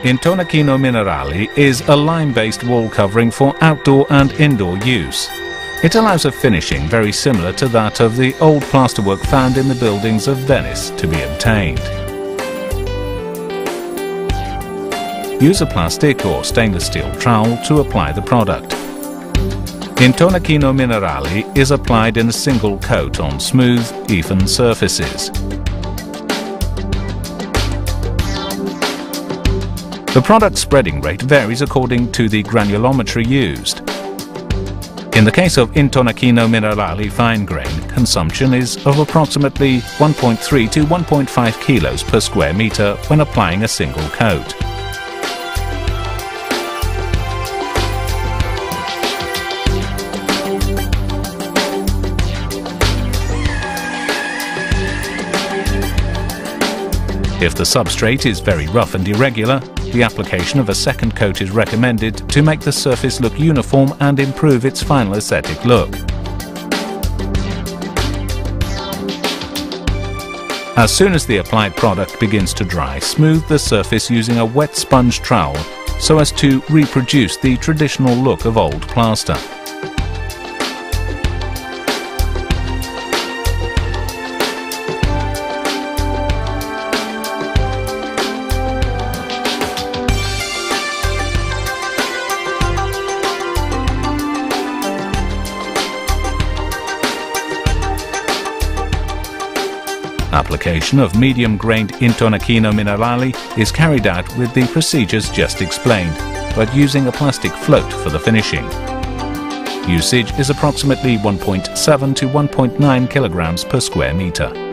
Intonachino Minerale is a lime-based wall covering for outdoor and indoor use. It allows a finishing very similar to that of the old plasterwork found in the buildings of Venice to be obtained. Use a plastic or stainless steel trowel to apply the product. Intonachino Minerale is applied in a single coat on smooth, even surfaces. The product spreading rate varies according to the granulometry used. In the case of Intonachino Minerale fine grain, consumption is of approximately 1.3 to 1.5 kilos per square meter when applying a single coat. If the substrate is very rough and irregular, the application of a second coat is recommended to make the surface look uniform and improve its final aesthetic look. As soon as the applied product begins to dry, smooth the surface using a wet sponge trowel so as to reproduce the traditional look of old plaster. Application of medium-grained Intonachino Minerale is carried out with the procedures just explained, but using a plastic float for the finishing. Usage is approximately 1.7 to 1.9 kilograms per square meter.